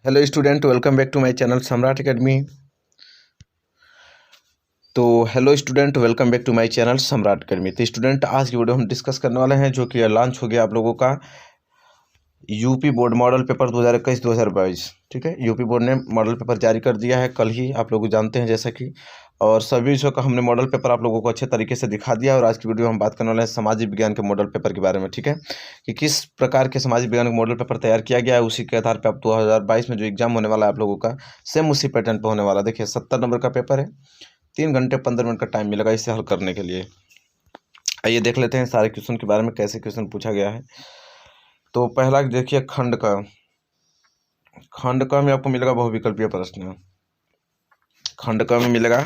Hello student, welcome back to my channel Samrat academy. तो hello student, welcome back to my channel Samrat academy. तो student, आज की video हम discuss करने वाले हैं जो कि लॉन्च हो गया आप लोगों का यूपी बोर्ड मॉडल पेपर 2021-2022। ठीक है, यूपी बोर्ड ने मॉडल पेपर जारी कर दिया है कल ही, आप लोग जानते हैं जैसा कि, और सभी विषयों का हमने मॉडल पेपर आप लोगों को अच्छे तरीके से दिखा दिया। और आज की वीडियो में हम बात करने वाले हैं सामाजिक विज्ञान के मॉडल पेपर के बारे में। ठीक है, कि किस प्रकार के सामाजिक विज्ञान का मॉडल पेपर तैयार किया गया है, उसी के आधार पर अब 2022 में जो एग्जाम होने वाला है आप लोगों का, सेम उसी पैटर्न पर होने वाला है। देखिए, 70 नंबर का पेपर है, 3 घंटे 15 मिनट का टाइम मिलेगा इसे हल करने के लिए। आइए देख लेते हैं सारे क्वेश्चन के बारे में, कैसे क्वेश्चन पूछा गया है। तो पहला देखिए, खंड का में आपको मिलेगा बहुविकल्पीय प्रश्न। खंड का में मिलेगा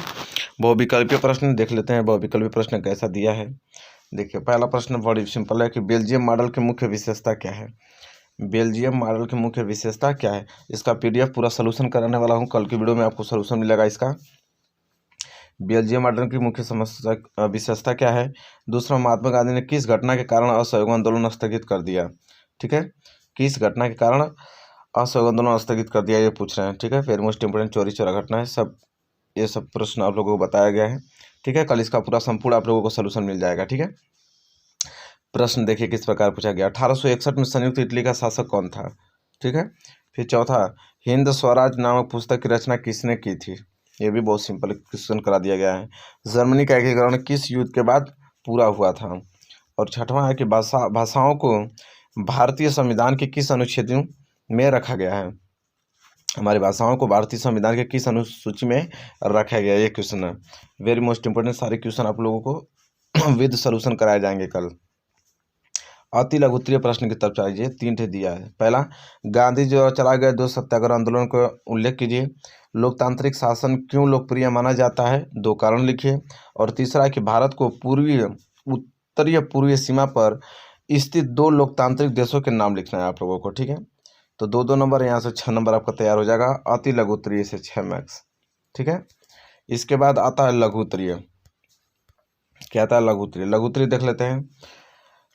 बहुविकल्पीय प्रश्न। देख लेते हैं बहुविकल्पीय प्रश्न कैसा दिया है। देखिए, पहला प्रश्न बड़ी सिंपल है कि बेल्जियम मॉडल की मुख्य विशेषता क्या है। बेल्जियम मॉडल की मुख्य विशेषता क्या है, इसका पीडीएफ पूरा सलूशन कराने वाला हूँ। कल की वीडियो में आपको सलूशन मिलेगा इसका। बेल्जियम मॉडल की मुख्य समस्या विशेषता क्या है। दूसरा, महात्मा गांधी ने किस घटना के कारण असहयोग आंदोलन स्थगित कर दिया। ठीक है, किस घटना के कारण असहयोग आंदोलन स्थगित कर दिया, ये पूछ रहे हैं। ठीक है, वेरी मोस्ट इंपोर्टेंट चोरी चोरा घटना है सब, ये सब प्रश्न आप लोगों को बताया गया है। ठीक है, कल इसका पूरा संपूर्ण आप लोगों को सलूशन मिल जाएगा। ठीक है, प्रश्न देखिए किस प्रकार पूछा गया। 1861 में संयुक्त इटली का शासक कौन था। ठीक है, फिर चौथा, हिंद स्वराज नामक पुस्तक की रचना किसने की थी। ये भी बहुत सिंपल क्वेश्चन करा दिया गया है। जर्मनी का एकीकरण किस युद्ध के बाद पूरा हुआ था। और छठवां है कि भाषाओं को भारतीय संविधान के किस अनुच्छेद में रखा गया है। हमारी भाषाओं को भारतीय संविधान के किस अनुसूची में रखा गया, ये क्वेश्चन है। वेरी मोस्ट इंपोर्टेंट, सारे क्वेश्चन आप लोगों को विद सॉल्यूशन कराए जाएंगे कल। अति लघु उत्तरीय प्रश्न की तरफ चाहिए, 3 ठे दिया है। पहला, गांधी जी द्वारा चलाए गए 2 सत्याग्रह आंदोलन का उल्लेख कीजिए। लोकतांत्रिक शासन क्यों लोकप्रिय माना जाता है, 2 कारण लिखिए। और तीसरा कि भारत को उत्तरीय पूर्वीय सीमा पर स्थित 2 लोकतांत्रिक देशों के नाम लिखना है आप लोगों को। ठीक है, तो 2-2 नंबर, यहाँ से 6 नंबर आपका तैयार हो जाएगा। अति लघु उत्तरीय से 6 मार्क्स। ठीक है, इसके बाद आता है लघु उत्तरीय। क्या आता है लघु उत्तरीय। लघु उत्तरीय देख लेते हैं।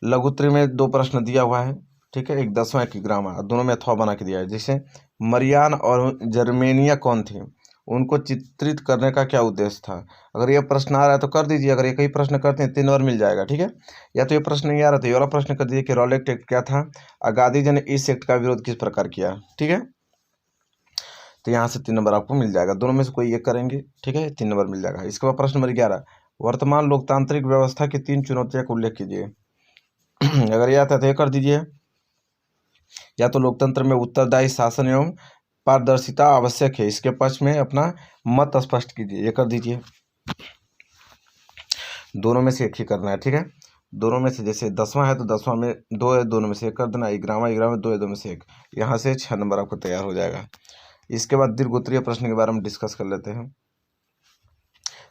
लघु उत्तरीय में 2 प्रश्न दिया हुआ है। ठीक है, एक 10वां एक 11वां, दोनों में अथवा बना के दिया है। जैसे मरियान और जर्मेनिया कौन थी, उनको चित्रित करने का क्या उद्देश्य था। अगर ये प्रश्न आ रहा है तो कर दीजिए, अगर एक ही प्रश्न करते हैं 3 और मिल जाएगा। ठीक है, या तो ये प्रश्न नहीं आ रहा तो ये वाला प्रश्न कर दीजिए कि रॉलेट एक्ट क्या था और गांधी जी ने इस एक्ट का विरोध किस प्रकार किया। ठीक है, तो यहाँ से 3 नंबर आपको मिल जाएगा, दोनों में से कोई एक करेंगे। ठीक है, 3 नंबर मिल जाएगा। इसके बाद प्रश्न नंबर 11, वर्तमान लोकतांत्रिक व्यवस्था की 3 चुनौतियों का उल्लेख कीजिए। अगर ये आता है तो ये कर दीजिए। या तो लोकतंत्र में उत्तरदायी शासन एवं पारदर्शिता आवश्यक है, इसके पक्ष में अपना मत स्पष्ट कीजिए, ये कर दीजिए। दोनों में से एक ही करना है। ठीक है, दोनों में से, जैसे 10वां है तो 10वां में 2 है, दोनों में से एक कर देना। 11वां में 2 है, 2 में से एक, यहाँ से 6 नंबर आपको तैयार हो जाएगा। इसके बाद दीर्घ उत्तरीय प्रश्न के बारे में डिस्कस कर लेते हैं।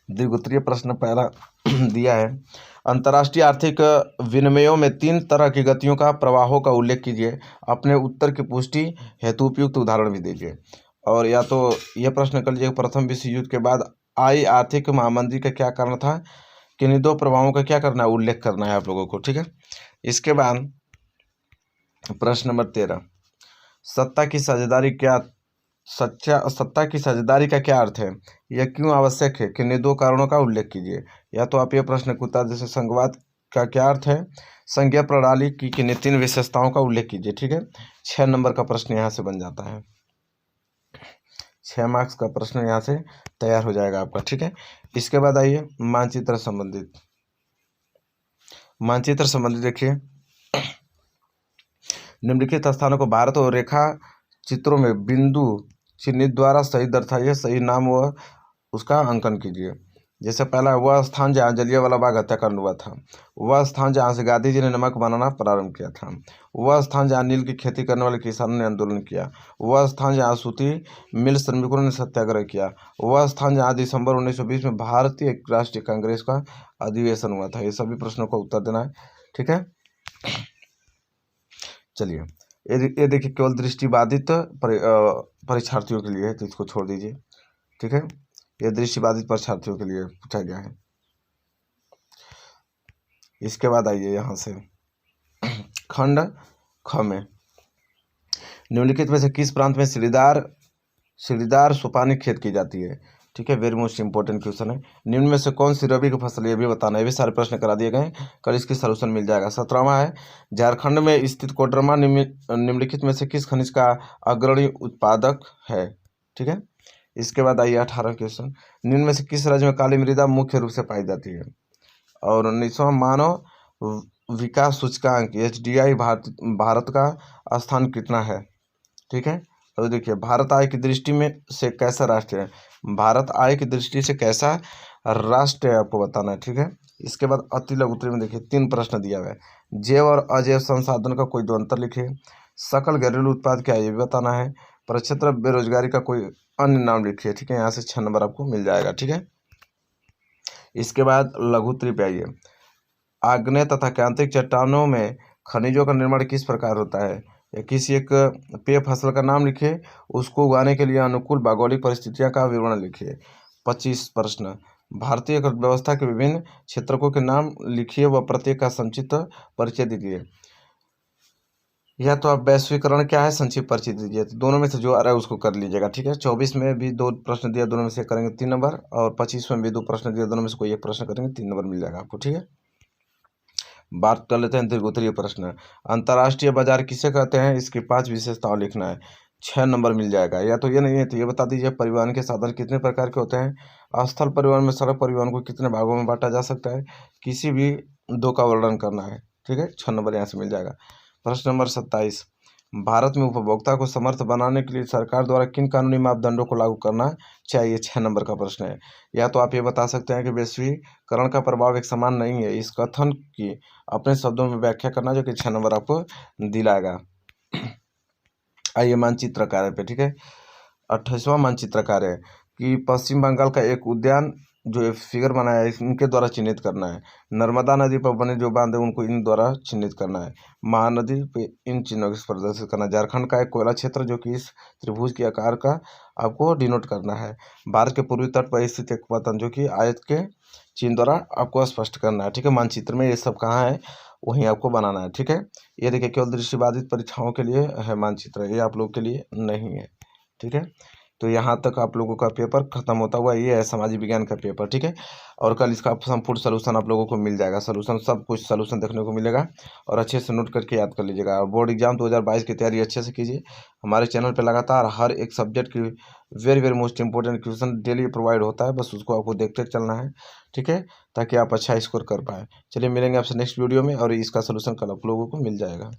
दीर्घ उत्तरीय प्रश्न पहला दिया है, अंतर्राष्ट्रीय आर्थिक विनिमयों में 3 तरह की गतियों का प्रवाहों का उल्लेख कीजिए। अपने उत्तर की पुष्टि हेतु उपयुक्त उदाहरण भी दीजिए। और या तो यह प्रश्न कर लीजिए, प्रथम विश्व युद्ध के बाद आई आर्थिक महामंदी का क्या कारण था। किन्हीं 2 प्रभावों का क्या करना है, उल्लेख करना है आप लोगों को। ठीक है, इसके बाद प्रश्न नंबर 13, सत्ता की साझेदारी क्या सत्ता की साझेदारी का क्या अर्थ है, यह क्यों आवश्यक है, किन्हीं 2 कारणों का उल्लेख कीजिए। या तो आप ये प्रश्न के उत्तर जैसे संघवाद का क्या अर्थ है, संघीय प्रणाली की किन्हीं 3 विशेषताओं का उल्लेख कीजिए। ठीक है, 6 नंबर का प्रश्न यहाँ से बन जाता है। 6 मार्क्स का प्रश्न यहाँ से तैयार हो जाएगा आपका। ठीक है, इसके बाद आइए मानचित्र संबंधित देखिए, निम्नलिखित स्थानों को भारत और रेखा चित्रों में बिंदु चिन्हित द्वारा सही दर्शाइए, सही नाम व उसका अंकन कीजिए। जैसे पहला, वह स्थान जहाँ जलियांवाला बाग हत्याकांड हुआ था। वह स्थान जहाँ से गांधी जी ने नमक बनाना प्रारंभ किया था। वह स्थान जहाँ नील की खेती करने वाले किसानों ने आंदोलन किया। वह स्थान जहाँ सूती मिल श्रमिकों ने सत्याग्रह किया। वह स्थान जहाँ दिसंबर 1920 में भारतीय राष्ट्रीय कांग्रेस का अधिवेशन हुआ था। ये सभी प्रश्नों का उत्तर देना है। ठीक है, चलिए, ये देखिए केवल दृष्टिबाधित परीक्षार्थियों के लिए है, तो इसको छोड़ दीजिए। ठीक है, ये दृष्टिबाधित परीक्षार्थियों के लिए पूछा गया है। इसके बाद आइए यहाँ से खंड ख में, निम्नलिखित में से किस प्रांत में सीढ़ीदार सुपानी खेत की जाती है? ठीक है, वेरी मोस्ट इंपॉर्टेंट क्वेश्चन है। निम्न में से कौन सी रबी की फसल है, ये भी बताना है। ये भी सारे प्रश्न करा दिए गए, कल इसकी सलूशन मिल जाएगा। 17वां है, झारखंड में स्थित कोडरमा निम्नलिखित में से किस खनिज का अग्रणी उत्पादक है? ठीक है, इसके बाद आइए 18 क्वेश्चन, निम्न में से किस राज्य में काली मृदा मुख्य रूप से पाई जाती है? और 19वां, मानव विकास सूचकांक HDI भारत का स्थान कितना है? ठीक है, तो देखिए भारत आय की दृष्टि में से कैसा राष्ट्र है? भारत आय की दृष्टि से कैसा राष्ट्र है, आपको बताना है। ठीक है, इसके बाद अति लघु उत्तरीय में देखिए 3 प्रश्न दिया हुआ है। जैव और अजैव संसाधन का कोई दो अंतर लिखिए। सकल घरेलू उत्पाद क्या है, ये भी बताना है। प्रक्षेत्र बेरोजगारी का कोई अन्य नाम लिखिए। ठीक है, यहाँ से 6 नंबर आपको मिल जाएगा। ठीक है, इसके बाद लघु उत्तरीय पे आइए। आग्नेय तथा क्रांतिक चट्टानों में खनिजों का निर्माण किस प्रकार होता है? या किसी एक पेय फसल का नाम लिखिए, उसको उगाने के लिए अनुकूल भौगोलिक परिस्थितियों का विवरण लिखिए। 25 प्रश्न, भारतीय अर्थव्यवस्था के विभिन्न क्षेत्रकों के नाम लिखिए व प्रत्येक का संक्षिप्त परिचय दीजिए। या तो आप वैश्वीकरण क्या है संक्षिप्त परिचय दीजिए, तो दोनों में से जो आ रहा है उसको कर लीजिएगा। ठीक है, 24 में भी 2 प्रश्न दिया, दोनों में से करेंगे 3 नंबर, और 25 में भी 2 प्रश्न दिया, दोनों में से कोई एक प्रश्न करेंगे, 3 नंबर मिल जाएगा आपको। ठीक है, बात कर लेते हैं दीर्घोत्तरीय प्रश्न। अंतर्राष्ट्रीय बाजार किसे कहते हैं, इसकी 5 विशेषताओं लिखना है, 6 नंबर मिल जाएगा। या तो ये नहीं है तो ये बता दीजिए, परिवहन के साधन कितने प्रकार के होते हैं, स्थल परिवहन में सड़क परिवहन को कितने भागों में बांटा जा सकता है, किसी भी 2 का वर्णन करना है। ठीक है, 6 नंबर यहाँ से मिल जाएगा। प्रश्न नंबर 27, भारत में उपभोक्ता को समर्थ बनाने के लिए सरकार द्वारा किन कानूनी मापदंडों को लागू करना चाहिए? 6 नंबर का प्रश्न है। या तो आप ये बता सकते हैं कि वैश्वीकरण का प्रभाव एक समान नहीं है, इस कथन की अपने शब्दों में व्याख्या करना, जो कि 6 नंबर आपको दिलाएगा। आइए मानचित्र कार्य पे। ठीक है, 28वां मानचित्र कार्य है कि पश्चिम बंगाल का एक उद्यान जो फिगर बनाया है इनके द्वारा चिन्हित करना है। नर्मदा नदी पर बने जो बांध है उनको इन द्वारा चिन्हित करना है। महानदी पे इन चिन्हों को प्रदर्शित करना है। झारखंड का एक कोयला क्षेत्र जो कि इस त्रिभुज के आकार का आपको डिनोट करना है। भारत के पूर्वी तट पर स्थित एक पतन जो कि आयत के चिन्ह द्वारा आपको स्पष्ट करना है। ठीक है, मानचित्र में ये सब कहाँ है वहीं आपको बनाना है। ठीक है, ये देखिए केवल दृष्टिबाधित परीक्षाओं के लिए है मानचित्र, ये आप लोगों के लिए नहीं है। ठीक है, तो यहाँ तक आप लोगों का पेपर खत्म होता हुआ ये है सामाजिक विज्ञान का पेपर। ठीक है, और कल इसका संपूर्ण सलूशन आप लोगों को मिल जाएगा, सलूशन सब कुछ सलूशन देखने को मिलेगा, और अच्छे से नोट करके याद कर लीजिएगा। और बोर्ड एग्जाम 2022 की तैयारी अच्छे से कीजिए। हमारे चैनल पर लगातार हर एक सब्जेक्ट की very very most important question daily provide होता है, बस उसको आपको देखते चलना है। ठीक है, ताकि आप अच्छा स्कोर कर पाए। चलिए मिलेंगे आपसे नेक्स्ट वीडियो में, और इसका सलूशन कल आप लोगों को मिल जाएगा।